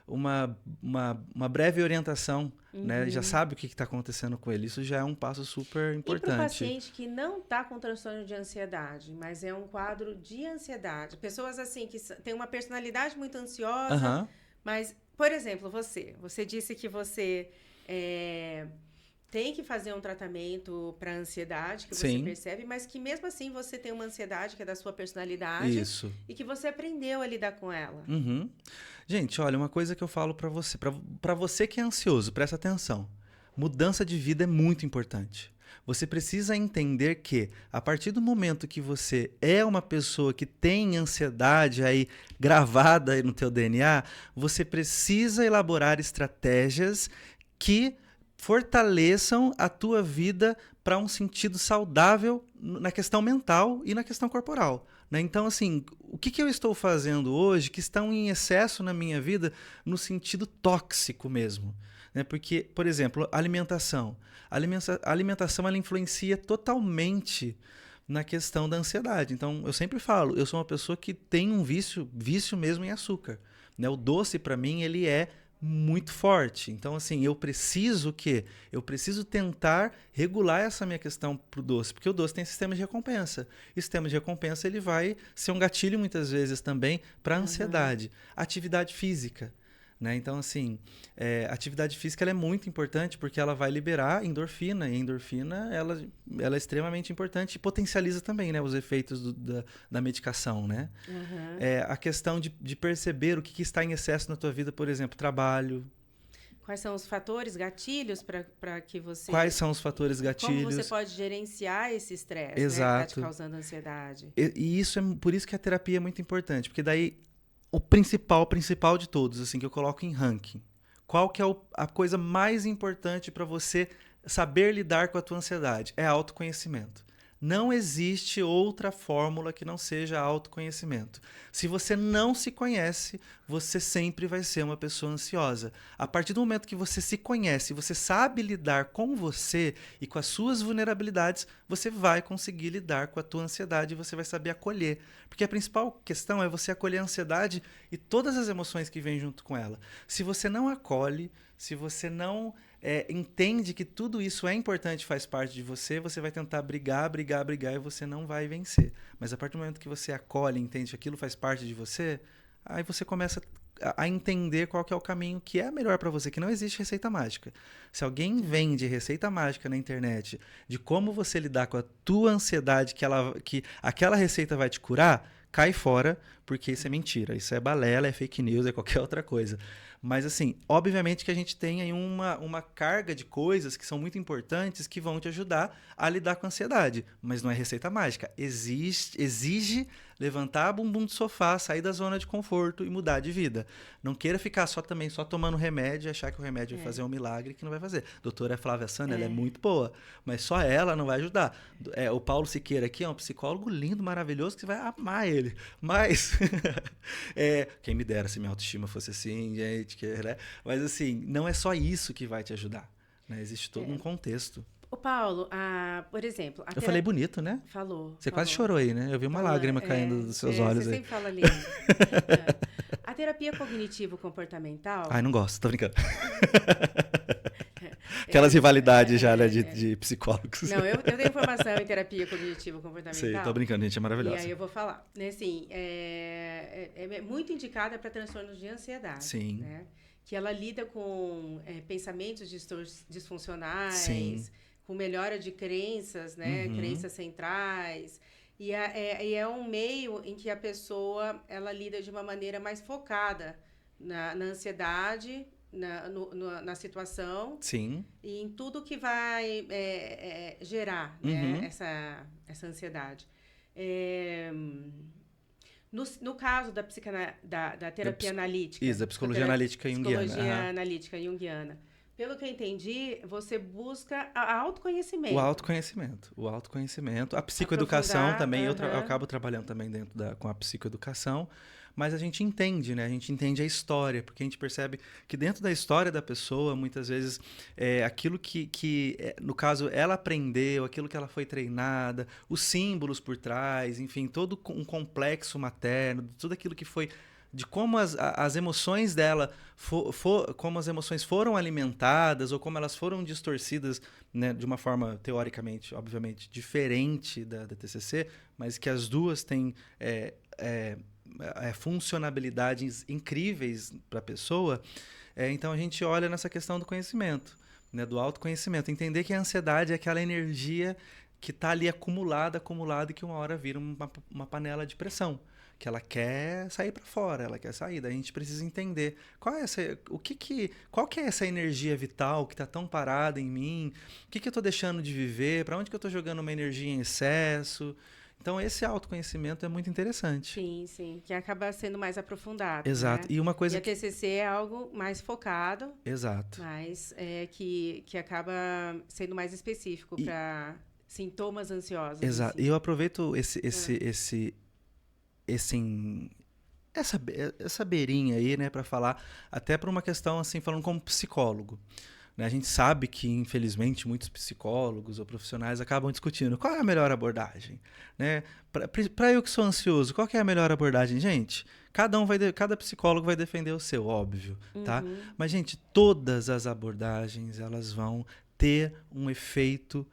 uma breve orientação, né? Ele já sabe o que está acontecendo com ele. Isso já é um passo super importante. E para o paciente que não está com transtorno de ansiedade, mas é um quadro de ansiedade, pessoas assim que têm uma personalidade muito ansiosa, mas, por exemplo, você disse que você tem que fazer um tratamento para ansiedade, que você percebe, mas que mesmo assim você tem uma ansiedade que é da sua personalidade. Isso. E que você aprendeu a lidar com ela. Gente, olha, uma coisa que eu falo para você, para você que é ansioso, presta atenção. Mudança de vida é muito importante. Você precisa entender que, a partir do momento que você é uma pessoa que tem ansiedade aí gravada aí no teu DNA, você precisa elaborar estratégias que fortaleçam a tua vida para um sentido saudável na questão mental e na questão corporal. Né? Então, assim, o que eu estou fazendo hoje que estão em excesso na minha vida no sentido tóxico mesmo? Né? Porque, por exemplo, alimentação. A alimentação ela influencia totalmente na questão da ansiedade. Então, eu sempre falo, eu sou uma pessoa que tem um vício mesmo em açúcar. Né? O doce, para mim, ele é muito forte. Então, assim, eu preciso tentar regular essa minha questão pro doce, porque o doce tem sistema de recompensa. E o sistema de recompensa, ele vai ser um gatilho, muitas vezes, também para a ansiedade. Atividade física. Né? Então, assim, a atividade física ela é muito importante porque ela vai liberar endorfina. E a endorfina ela é extremamente importante e potencializa também, né, os efeitos da medicação. Né? Uhum. A questão de perceber o que está em excesso na tua vida, por exemplo, trabalho. Quais são os fatores, gatilhos para que você... Quais são os fatores Como você gatilhos? pode gerenciar esse estresse, né, que está te Exato. causando ansiedade? E isso por isso que a terapia é muito importante, porque daí o principal de todos, assim, que eu coloco em ranking. Qual que é a coisa mais importante para você saber lidar com a tua ansiedade? É autoconhecimento. Não existe outra fórmula que não seja autoconhecimento. Se você não se conhece, você sempre vai ser uma pessoa ansiosa. A partir do momento que você se conhece, você sabe lidar com você e com as suas vulnerabilidades, você vai conseguir lidar com a tua ansiedade e você vai saber acolher. Porque a principal questão é você acolher a ansiedade e todas as emoções que vêm junto com ela. Se você não acolhe, se você não entende que tudo isso é importante, faz parte de você, você vai tentar brigar e você não vai vencer. Mas a partir do momento que você acolhe, entende que aquilo faz parte de você, aí você começa a entender qual que é o caminho que é melhor para você, que não existe receita mágica. Se alguém vende receita mágica na internet de como você lidar com a tua ansiedade, que aquela receita vai te curar, cai fora, porque isso é mentira, isso é balela, é fake news, é qualquer outra coisa. Mas, assim, obviamente que a gente tem aí uma carga de coisas que são muito importantes que vão te ajudar a lidar com a ansiedade. Mas não é receita mágica. Exige levantar a bumbum do sofá, sair da zona de conforto e mudar de vida. Não queira ficar só tomando remédio e achar que o remédio vai fazer um milagre que não vai fazer. Doutora Flávia Sano, ela é muito boa, mas só ela não vai ajudar. O Paulo Siqueira aqui é um psicólogo lindo, maravilhoso, que você vai amar ele. Mas, quem me dera se minha autoestima fosse assim, gente, né? Mas assim, não é só isso que vai te ajudar. Né? Existe todo um contexto. Ô, Paulo, por exemplo... Eu falei bonito, né? Falou. Você quase chorou aí, né? Eu vi uma lágrima caindo dos seus olhos você aí. sempre fala lindo. A terapia cognitivo-comportamental... Ai, não gosto, tô brincando. Aquelas rivalidades já, né, de psicólogos. Não, eu tenho formação em terapia cognitivo-comportamental. Sei, tô brincando, gente, é maravilhosa. E aí eu vou falar. Né, assim, é muito indicada para transtornos de ansiedade. Sim. Né? Que ela lida com pensamentos disfuncionais, sim, com melhora de crenças, né? Crenças centrais. E é um meio em que a pessoa ela lida de uma maneira mais focada na ansiedade, na situação. Sim. E em tudo que vai gerar né, essa ansiedade. No caso da terapia analítica... Isso, da psicologia analítica junguiana. Psicologia analítica junguiana. Pelo que eu entendi, você busca autoconhecimento. O autoconhecimento. A psicoeducação também, eu acabo trabalhando também com a psicoeducação, mas a gente entende, né? A gente entende a história, porque a gente percebe que dentro da história da pessoa, muitas vezes, aquilo que no caso, ela aprendeu, aquilo que ela foi treinada, os símbolos por trás, enfim, todo um complexo materno, tudo aquilo que foi... de como as emoções dela, como as emoções foram alimentadas ou como elas foram distorcidas, né, de uma forma teoricamente, obviamente, diferente da TCC, mas que as duas têm funcionalidades incríveis para a pessoa. Então a gente olha nessa questão do conhecimento, né, do autoconhecimento, entender que a ansiedade é aquela energia que está ali acumulada e que uma hora vira uma panela de pressão. Que ela quer sair para fora, ela quer sair. Daí a gente precisa entender qual que é essa energia vital que está tão parada em mim, o que eu estou deixando de viver, para onde que eu estou jogando uma energia em excesso. Então, esse autoconhecimento é muito interessante. Sim, sim, que acaba sendo mais aprofundado. Exato. Né? E uma coisa a TCC é algo mais focado. Exato. Mas que acaba sendo mais específico para sintomas ansiosos. Exato. Assim. E eu aproveito essa beirinha aí, né, para falar até para uma questão assim, falando como psicólogo. Né? A gente sabe que, infelizmente, muitos psicólogos ou profissionais acabam discutindo qual é a melhor abordagem. Né? Para eu que sou ansioso, qual que é a melhor abordagem? Gente, cada psicólogo vai defender o seu, óbvio. Tá? Mas, gente, todas as abordagens elas vão ter um efeito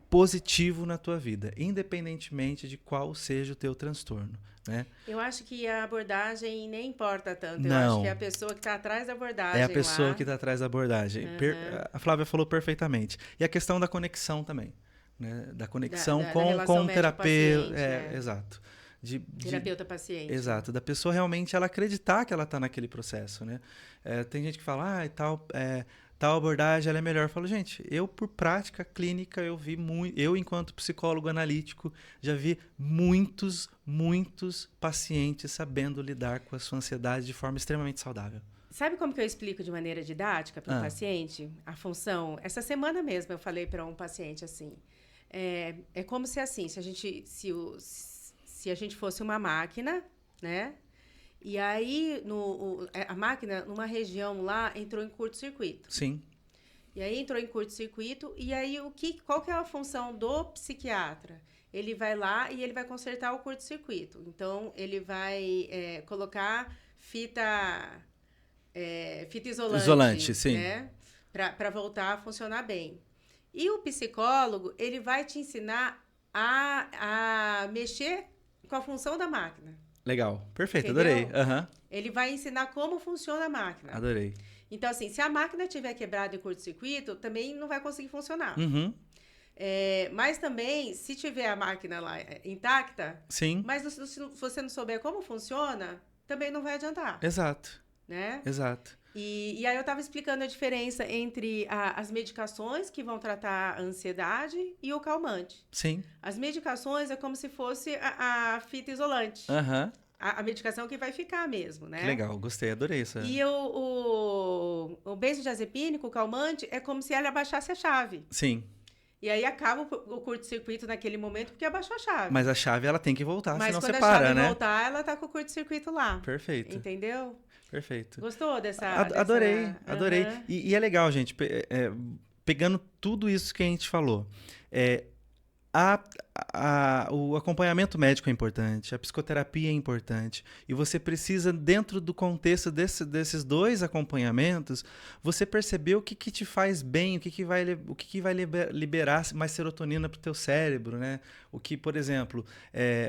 positivo na tua vida, independentemente de qual seja o teu transtorno, né? Eu acho que a abordagem nem importa tanto. Eu Não. acho que é a pessoa que está atrás da abordagem. É a pessoa lá. que está atrás da abordagem. A Flávia falou perfeitamente. E a questão da conexão também, né? Da conexão da com o terapeuta. né? Exato. Terapeuta-paciente. Exato. Da pessoa realmente ela acreditar que ela está naquele processo, né? Tem gente que fala, tal abordagem ela é melhor. Eu falo, gente, eu por prática clínica, eu enquanto psicólogo analítico, já vi muitos pacientes sabendo lidar com a sua ansiedade de forma extremamente saudável. Sabe como que eu explico de maneira didática para o paciente? A função, essa semana mesmo eu falei para um paciente assim, é como se assim, se a gente fosse uma máquina, né? E aí, a máquina, numa região lá, entrou em curto-circuito. Sim. E aí, entrou em curto-circuito. E aí, qual que é a função do psiquiatra? Ele vai lá e ele vai consertar o curto-circuito. Então, ele vai colocar fita isolante. Isolante, sim. Né? Para voltar a funcionar bem. E o psicólogo, ele vai te ensinar a mexer com a função da máquina. Legal, perfeito, Entendeu? adorei. Uhum. Ele vai ensinar como funciona a máquina. Adorei. Então, assim, se a máquina estiver quebrada em curto-circuito, também não vai conseguir funcionar. Uhum. Mas também, se tiver a máquina lá intacta, sim. Mas se você não souber como funciona, também não vai adiantar. Exato. Né? Exato. E aí eu estava explicando a diferença entre as medicações que vão tratar a ansiedade e o calmante. Sim. As medicações é como se fosse a fita isolante. Aham. A medicação que vai ficar mesmo, né? Que legal, gostei, adorei isso. E o benzodiazepínico, o calmante, é como se ela abaixasse a chave. Sim. E aí acaba o curto-circuito naquele momento porque abaixou a chave. Mas a chave, ela tem que voltar, senão você para, né? Mas quando a chave voltar, ela tá com o curto-circuito lá. Perfeito. Entendeu? Perfeito. Gostou dessa... Adorei. Uhum. E é legal, gente, pegando tudo isso que a gente falou, o acompanhamento médico é importante, a psicoterapia é importante, e você precisa, dentro do contexto desses dois acompanhamentos, você perceber o que te faz bem, o que vai liberar mais serotonina para o teu cérebro, né? O que, por exemplo,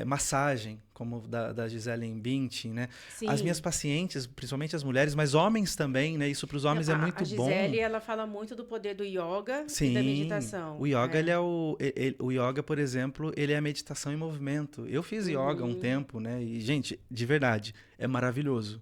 massagem, como da Gisele Bündchen, né? Sim. As minhas pacientes, principalmente as mulheres, mas homens também, né? Isso para os homens é muito bom. A Gisele, ela fala muito do poder do yoga e da meditação. O yoga, o yoga, por exemplo, ele é a meditação em movimento. Eu fiz yoga há um tempo, né? E, gente, de verdade, é maravilhoso.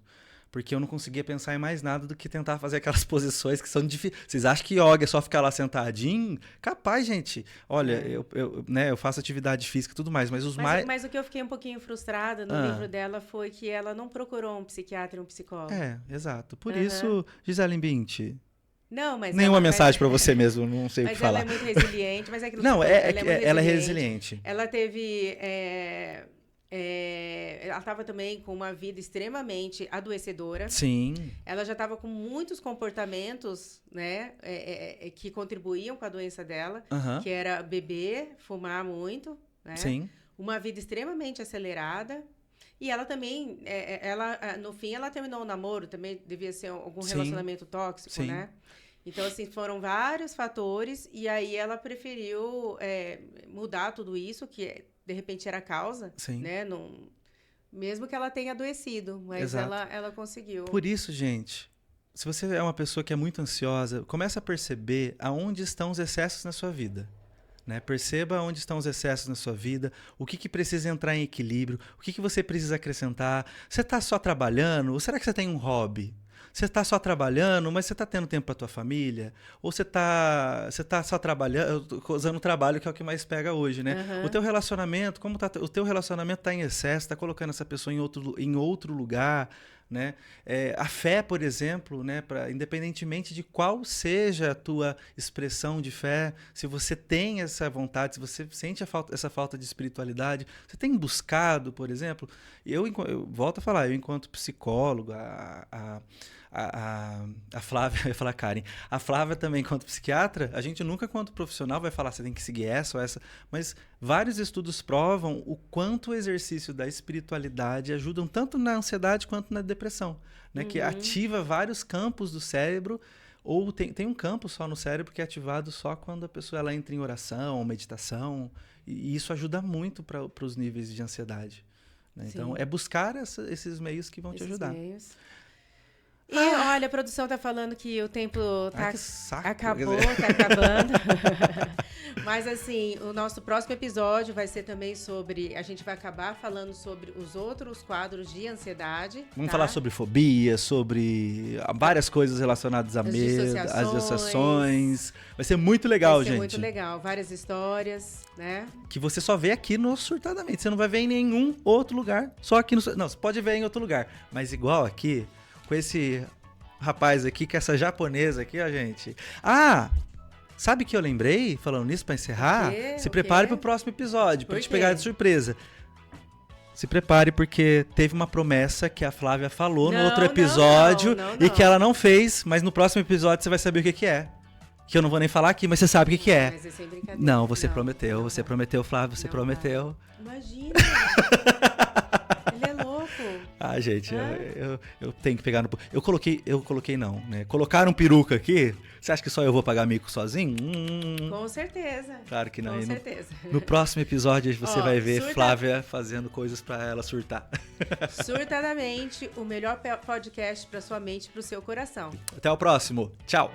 Porque eu não conseguia pensar em mais nada do que tentar fazer aquelas posições que são difíceis. Vocês acham que yoga é só ficar lá sentadinho? Capaz, gente. Olha, eu faço atividade física e tudo mais, mas Mas o que eu fiquei um pouquinho frustrada no livro dela foi que ela não procurou um psiquiatra e um psicólogo. Exato. Por isso, Gisele Bündchen... Não, mas nenhuma mensagem para você mesmo, não sei o que falar. Mas ela é muito resiliente, mas é aquilo não, ela é resiliente. resiliente. Ela teve... ela estava também com uma vida extremamente adoecedora. Sim. Ela já estava com muitos comportamentos, né, que contribuíam com a doença dela, que era beber, fumar muito, né? Sim. Uma vida extremamente acelerada. E ela também, no fim, ela terminou o namoro, também devia ser algum relacionamento tóxico, né? Então, assim, foram vários fatores, e aí ela preferiu mudar tudo isso, que de repente era a causa, né? Mesmo que ela tenha adoecido, mas ela conseguiu. Por isso, gente, se você é uma pessoa que é muito ansiosa, comece a perceber aonde estão os excessos na sua vida. Né? Perceba onde estão os excessos na sua vida, o que precisa entrar em equilíbrio, o que você precisa acrescentar. Você está só trabalhando? Ou será que você tem um hobby? Você está só trabalhando, mas você está tendo tempo para a tua família? Ou você tá só trabalhando, usando o trabalho, que é o que mais pega hoje, né? O teu relacionamento, o teu relacionamento está em excesso, está colocando essa pessoa em outro lugar, né? A fé, por exemplo, né? Independentemente de qual seja a tua expressão de fé, se você tem essa vontade, se você sente essa falta de espiritualidade, você tem buscado, por exemplo, eu volto a falar, eu enquanto psicólogo, a Flávia, eu ia falar Karen, a Flávia também, enquanto psiquiatra, a gente nunca, quanto profissional, vai falar você tem que seguir essa ou essa, mas vários estudos provam o quanto o exercício da espiritualidade ajudam tanto na ansiedade quanto na depressão, né? Que ativa vários campos do cérebro, Ou tem um campo só no cérebro que é ativado só quando a pessoa ela entra em oração, meditação, e isso ajuda muito para os níveis de ansiedade. Né? Então, é buscar esses meios que vão te ajudar. Meios. E olha, a produção tá falando que o tempo tá acabando. Mas assim, o nosso próximo episódio vai ser também sobre, a gente vai acabar falando sobre os outros quadros de ansiedade. Vamos falar sobre fobia, sobre várias coisas relacionadas a medo, as dissociações. Vai ser muito legal, gente. Vai ser muito legal, várias histórias, né? Que você só vê aqui no Surtadamente, você não vai ver em nenhum outro lugar, só aqui no... Não, você pode ver em outro lugar, mas igual aqui... Com esse rapaz aqui, com essa japonesa aqui, ó, gente. Sabe que eu lembrei, falando nisso, pra encerrar? Se prepare pro próximo episódio, pra te pegar de surpresa. Se prepare, porque teve uma promessa que a Flávia falou no outro episódio e que ela não fez, mas no próximo episódio você vai saber o que é. Que eu não vou nem falar aqui, mas você sabe o que é. Mas é sem brincadeira. Não, você prometeu, você prometeu, Flávia, você prometeu. Imagina! Ele é louco. Gente, eu tenho que pegar no... Eu coloquei não, né? Colocaram peruca aqui, você acha que só eu vou pagar mico sozinho? Com certeza. Claro que não. Com certeza. No próximo episódio você vai ver Flávia fazendo coisas pra ela surtar. Surtadamente, o melhor podcast pra sua mente e pro seu coração. Até o próximo. Tchau.